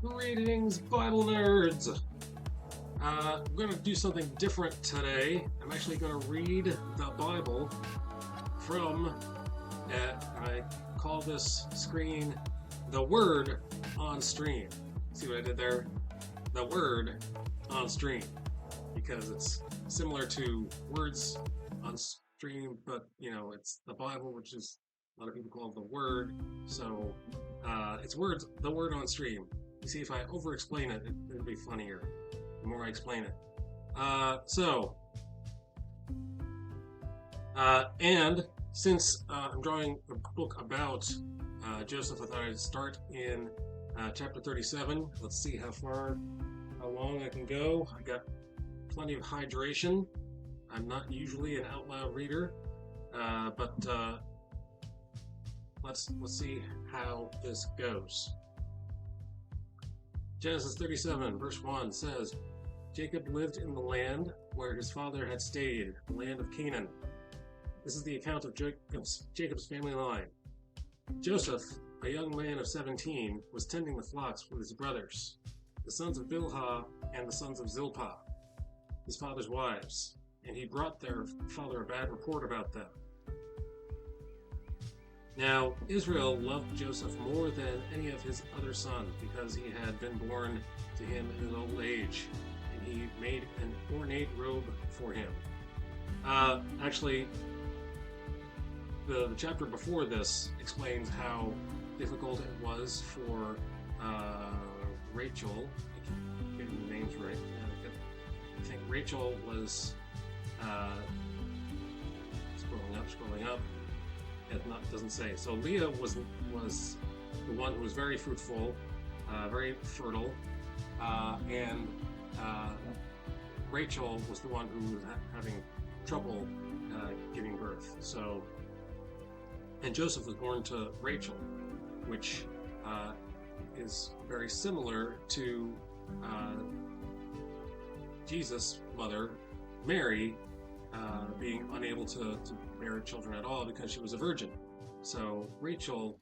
Greetings, Bible nerds! I'm going to do something different today. I'm actually going to read the Bible from, I call this screen the Word on Stream. See what I did there? The Word on Stream. Because it's similar to Words on Stream, but it's the Bible, which is a lot of people call it the Word. So it's words, the Word on Stream. You see, if I over-explain it, it'll be funnier the more I explain it. And since I'm drawing a book about Joseph, I thought I'd start in chapter 37. Let's see how long I can go. I got plenty of hydration. I'm not usually an out loud reader, but let's see how this goes. Genesis 37, verse 1 says, Jacob lived in the land where his father had stayed, the land of Canaan. This is the account of Jacob's family line. Joseph, a young man of 17, was tending the flocks with his brothers, the sons of Bilhah and the sons of Zilpah, his father's wives, and he brought their father a bad report about them. Now, Israel loved Joseph more than any of his other sons because he had been born to him in his old age, and he made an ornate robe for him. Actually, the chapter before this explains how difficult it was for Rachel. I keep getting the names right. I think Rachel was scrolling up. It doesn't say. So Leah was the one who was very fruitful, very fertile, and Rachel was the one who was having trouble giving birth. So, and Joseph was born to Rachel, which is very similar to Jesus' mother, Mary, being unable to bear children at all because she was a virgin. So Rachel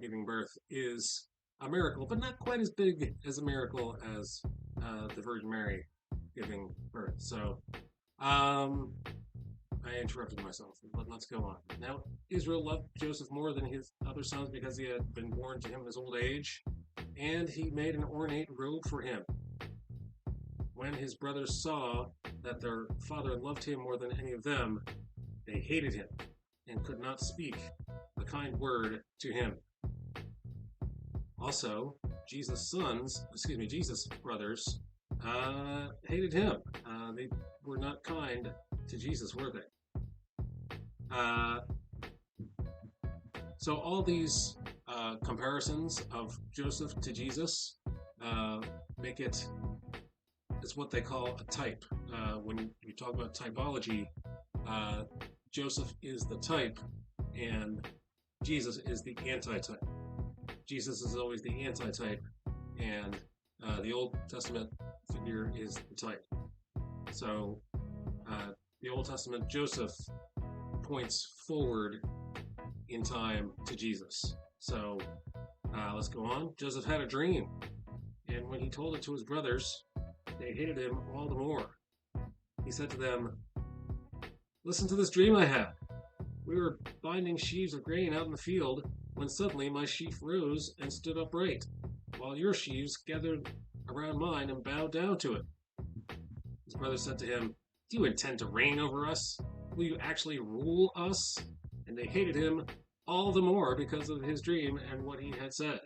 giving birth is a miracle, but not quite as big as a miracle as the Virgin Mary giving birth. So I interrupted myself, but let's go on. Now, Israel loved Joseph more than his other sons because he had been born to him in his old age, and he made an ornate robe for him. When his brothers saw that their father loved him more than any of them, they hated him and could not speak a kind word to him. Also, Jesus' brothers hated him. They were not kind to Jesus, were they? So all these comparisons of Joseph to Jesus make it. It's what they call a type. When you talk about typology, Joseph is the type and Jesus is the antitype. Jesus is always the antitype and the Old Testament figure is the type. So the Old Testament Joseph points forward in time to Jesus. So let's go on. Joseph had a dream, and when he told it to his brothers, they hated him all the more. He said to them, Listen to this dream I had. We were binding sheaves of grain out in the field when suddenly my sheaf rose and stood upright, while your sheaves gathered around mine and bowed down to it. His brothers said to him, Do you intend to reign over us? Will you actually rule us? And they hated him all the more because of his dream and what he had said.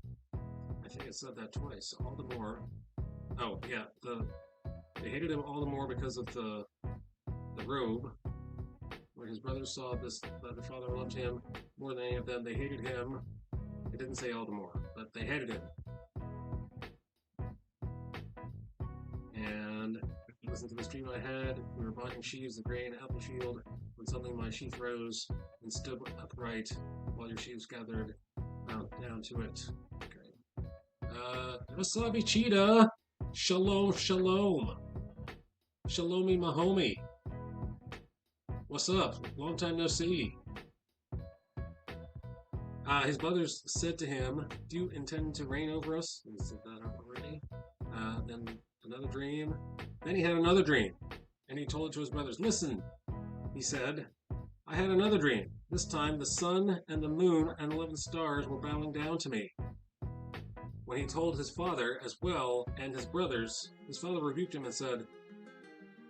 I think it said that twice, all the more. Oh, yeah, they hated him all the more because of the robe. When his brothers saw this, that the father loved him more than any of them, they hated him. It didn't say all the more, but they hated him. And listen to this dream I had. We were binding sheaves of grain out in the field when suddenly my sheaf rose and stood upright while your sheaves gathered down to it. Okay. Wasabi Cheetah! Shalom, shalom. Shalomi Mahomi. What's up? Long time no see. His brothers said to him, "Do you intend to reign over us?" We said that already. Then another dream. Then he had another dream, and he told it to his brothers. "Listen," he said, "I had another dream. This time the sun and the moon and 11 stars were bowing down to me." When he told his father as well and his brothers, his father rebuked him and said,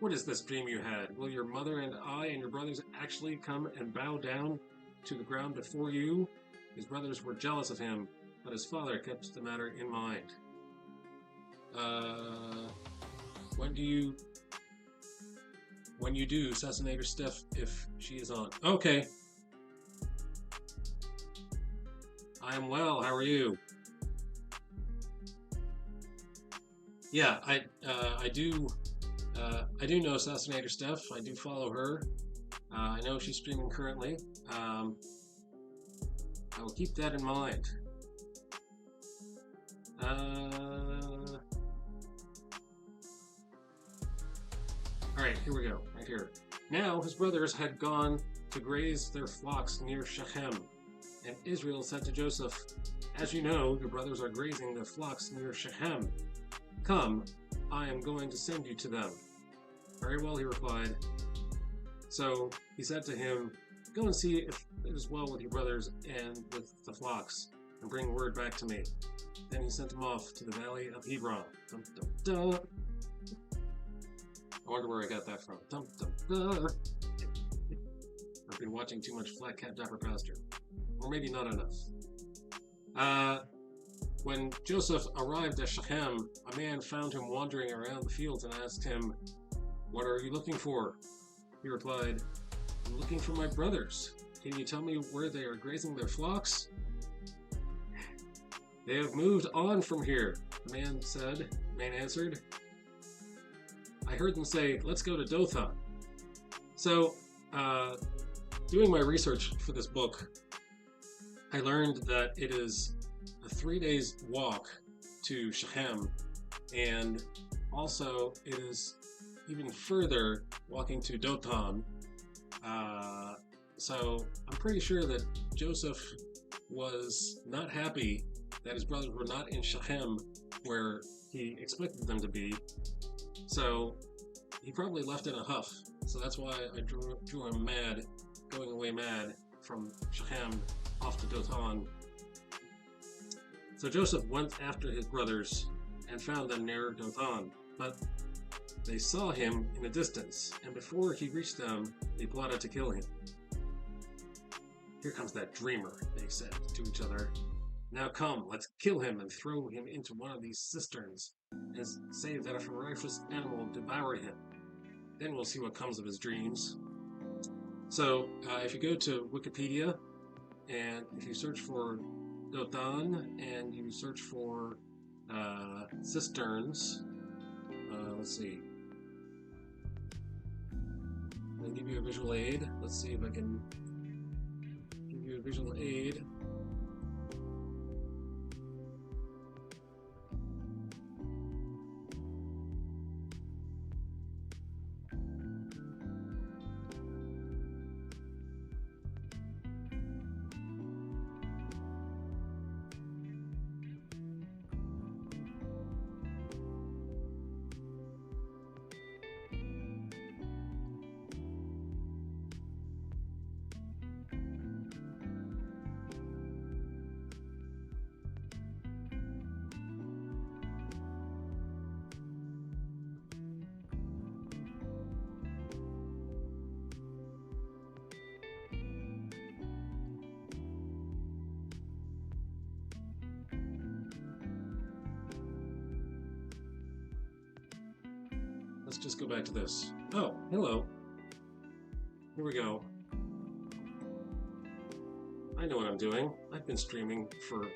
"What is this dream you had? Will your mother and I and your brothers actually come and bow down to the ground before you?" His brothers were jealous of him, but his father kept the matter in mind. When you do, assassinate Steph if she is on. Okay. I am well. How are you? Yeah, I do know Assassinator Steph. I do follow her. I know she's streaming currently. I will keep that in mind. Alright, here we go, right here. Now his brothers had gone to graze their flocks near Shechem, and Israel said to Joseph, "As you know, your brothers are grazing their flocks near Shechem. Come, I am going to send you to them." "Very well," he replied. So he said to him, "Go and see if it is well with your brothers and with the flocks, and bring word back to me." Then he sent him off to the valley of Hebron. Dum, dum, dum. I wonder where I got that from. Dum, dum, dum. I've been watching too much Flat Cat Dapper Pastor. Or maybe not enough. When Joseph arrived at Shechem, a man found him wandering around the fields and asked him, "What are you looking for?" He replied, "I'm looking for my brothers. Can you tell me where they are grazing their flocks?" "They have moved on from here," the man answered. "I heard them say, 'Let's go to Dothan.'" So, doing my research for this book, I learned that it is a 3 days walk to Shechem, and also it is even further walking to Dothan. So I'm pretty sure that Joseph was not happy that his brothers were not in Shechem where he expected them to be. So he probably left in a huff. So that's why I drew him mad, going away mad from Shechem off to Dothan. So Joseph went after his brothers and found them near Dothan, but they saw him in the distance, and before he reached them, they plotted to kill him. "Here comes that dreamer," they said to each other. "Now come, let's kill him and throw him into one of these cisterns, and say that a ferocious animal devoured him. Then we'll see what comes of his dreams." So, if you go to Wikipedia, and if you search for Dothan, and you search for cisterns, let's see. I'll give you a visual aid. Let's see if I can give you a visual aid. Let's just go back to this. Oh, hello. Here we go. I know what I'm doing. I've been streaming for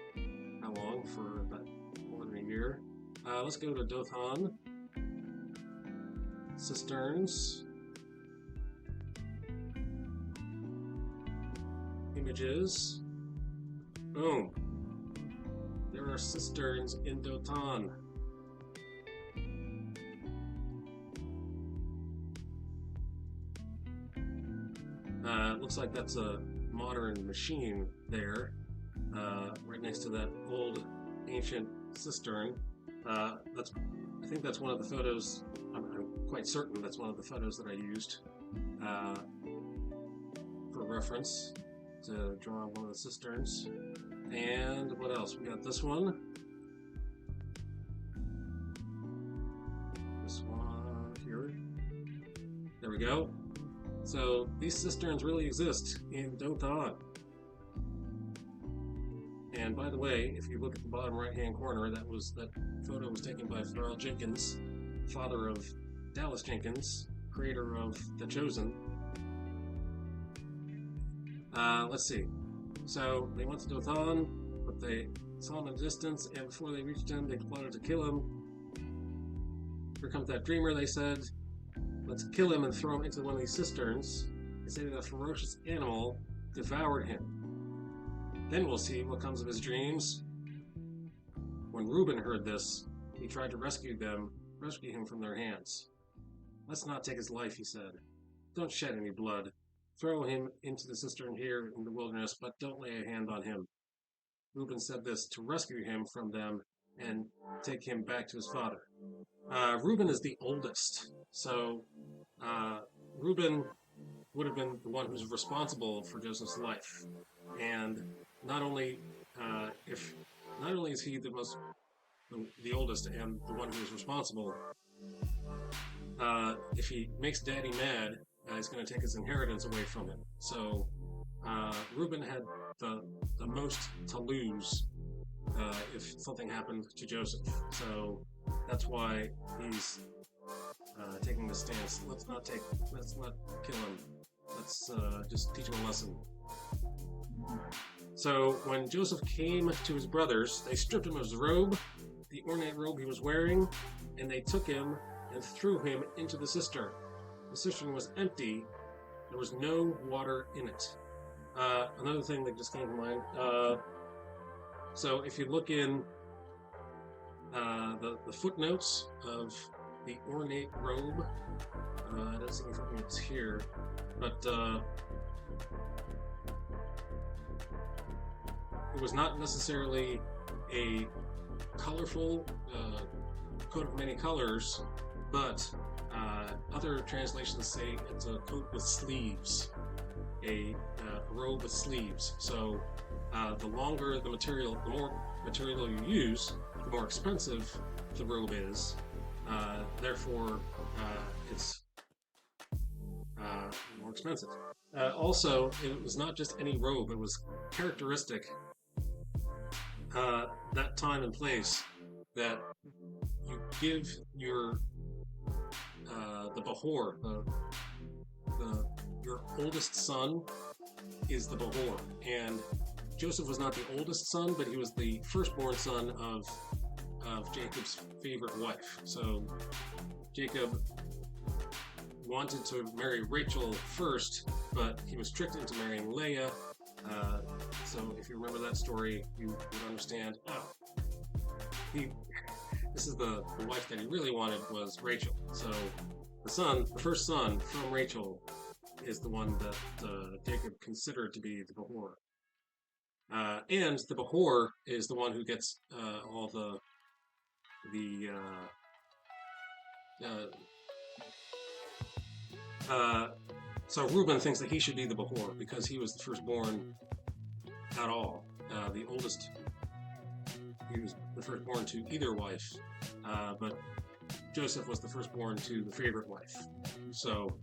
how long? For about more than a year. Let's go to Dothan. Cisterns. Images. Boom. There are cisterns in Dothan. Looks like that's a modern machine there. right next to that old ancient cistern. I think that's one of the photos. I'm quite certain that's one of the photos that I used for reference to draw one of the cisterns. And what else? We got this one. This one here. There we go. So these cisterns really exist in Dothan. And by the way, if you look at the bottom right-hand corner, that photo was taken by Pharrell Jenkins, father of Dallas Jenkins, creator of The Chosen. Let's see. So they went to Dothan, but they saw him in the distance, and before they reached him, they plotted to kill him. Here comes that dreamer, they said. Let's kill him and throw him into one of these cisterns. They say that a ferocious animal devoured him. Then we'll see what comes of his dreams. When Reuben heard this, he tried to rescue him from their hands. Let's not take his life, he said. Don't shed any blood. Throw him into the cistern here in the wilderness, but don't lay a hand on him. Reuben said this to rescue him from them and take him back to his father. Reuben is the oldest, so Reuben would have been the one who's responsible for Joseph's life. And not only is he the oldest and the one who is responsible, if he makes Daddy mad, he's going to take his inheritance away from him. So Reuben had the most to lose if something happened to Joseph. So that's why he's taking this stance. Let's not kill him. Let's just teach him a lesson. So when Joseph came to his brothers, they stripped him of his robe, the ornate robe he was wearing, and they took him and threw him into the cistern. The cistern was empty. There was no water in it. Another thing that just came to mind. So if you look in the footnotes of the ornate robe, I don't see any footnotes here, but it was not necessarily a colorful coat of many colors, but other translations say it's a coat with sleeves, a robe with sleeves. So the longer the material, the more material you use, the more expensive the robe is. Therefore, it's more expensive. Also, it was not just any robe, it was characteristic that time and place that you give your the Behor, your oldest son is the Behor, and Joseph was not the oldest son, but he was the firstborn son of Jacob's favorite wife. So Jacob wanted to marry Rachel first, but he was tricked into marrying Leah. So if you remember that story, you would understand, this is the wife that he really wanted was Rachel. So the first son from Rachel, is the one that Jacob considered to be the Behor. And the Behor is the one who gets all so Reuben thinks that he should be the Behor because he was the firstborn at all. The oldest, he was the firstborn to either wife, but Joseph was the firstborn to the favorite wife. So,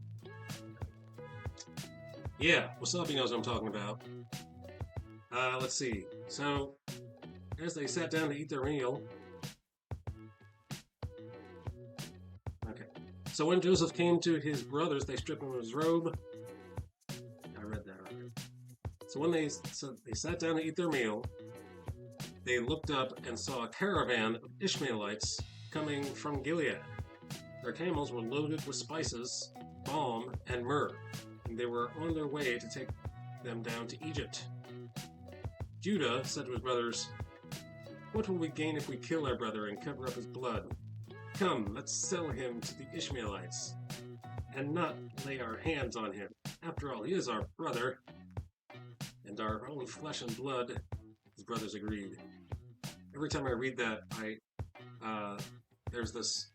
yeah, Wasabi knows what I'm talking about. Let's see. So, as they sat down to eat their meal, so when Joseph came to his brothers, they stripped him of his robe. I read that already. So when they sat down to eat their meal, they looked up and saw a caravan of Ishmaelites coming from Gilead. Their camels were loaded with spices, balm, and myrrh, and they were on their way to take them down to Egypt. Judah said to his brothers, "What will we gain if we kill our brother and cover up his blood? Come, let's sell him to the Ishmaelites, and not lay our hands on him. After all, he is our brother, and our own flesh and blood. His brothers agreed. Every time I read that, there's this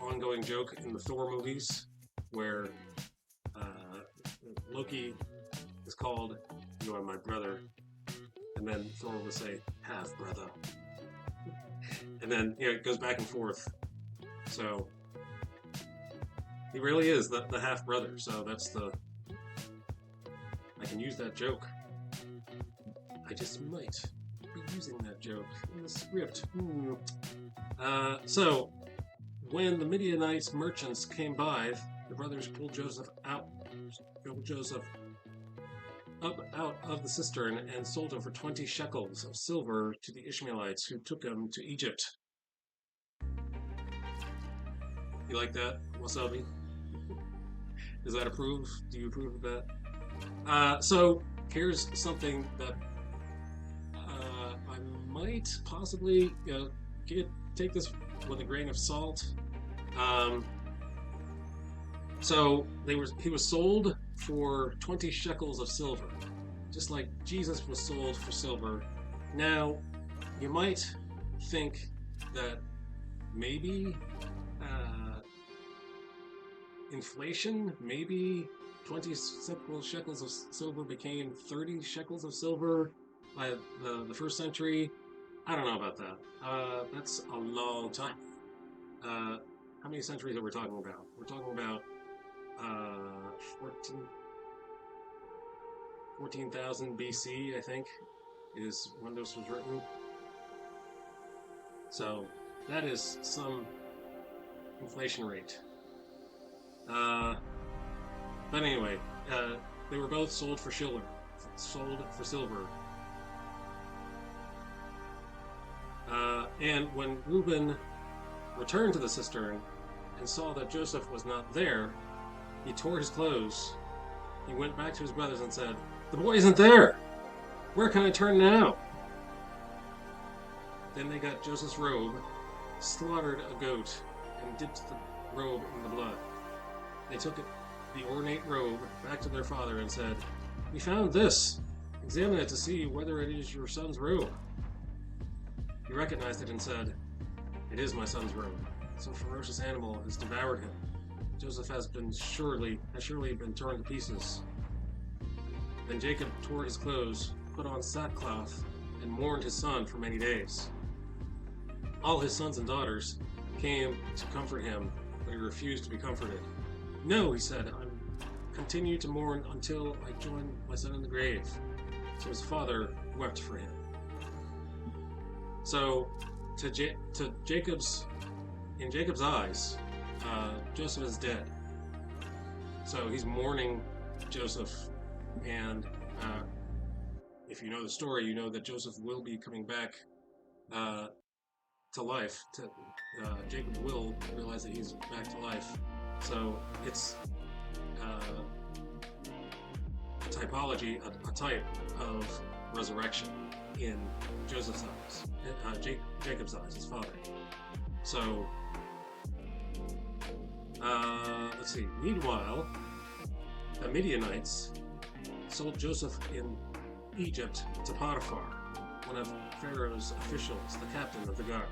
ongoing joke in the Thor movies where Loki is called, "You are my brother," and then Thor will say, "Half brother," and then it goes back and forth. So he really is the half brother. So that's I can use that joke. I just might be using that joke in the script. So when the Midianite merchants came by, the brothers pulled Joseph up out of the cistern and sold him for 20 shekels of silver to the Ishmaelites, who took him to Egypt. You like that, Wasabi? Does that approve? Do you approve of that? So here's something that I might possibly take this with a grain of salt. So he was sold for 20 shekels of silver, just like Jesus was sold for silver. Now, you might think that maybe inflation, maybe 20 shekels of silver became 30 shekels of silver by the first century. I don't know about that. That's a long time. How many centuries are we talking about? We're talking about 14,000 BC, I think, is when this was written. So that is some inflation rate. But anyway, they were both sold for silver. And when Reuben returned to the cistern and saw that Joseph was not there, he tore his clothes. He went back to his brothers and said, "The boy isn't there! Where can I turn now?" Then they got Joseph's robe, slaughtered a goat, and dipped the robe in the blood. They took the ornate robe back to their father and said, "We found this. Examine it to see whether it is your son's robe." He recognized it and said, "It is my son's robe. Some ferocious animal has devoured him. Joseph has surely been torn to pieces." Then Jacob tore his clothes, put on sackcloth, and mourned his son for many days. All his sons and daughters came to comfort him, but he refused to be comforted. "No," he said, "I continue to mourn until I join my son in the grave." So his father wept for him. So, in Jacob's eyes, Joseph is dead. So he's mourning Joseph, and if you know the story, you know that Joseph will be coming back to life. Jacob will realize that he's back to life. So it's a typology, a type of resurrection in Joseph's eyes, Jacob's eyes, his father. So, let's see. Meanwhile, the Midianites sold Joseph in Egypt to Potiphar, one of Pharaoh's officials, the captain of the guard.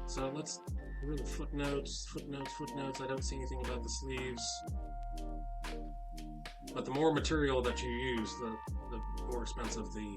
So let's read the footnotes. I don't see anything about the sleeves. But the more material that you use, the more expensive the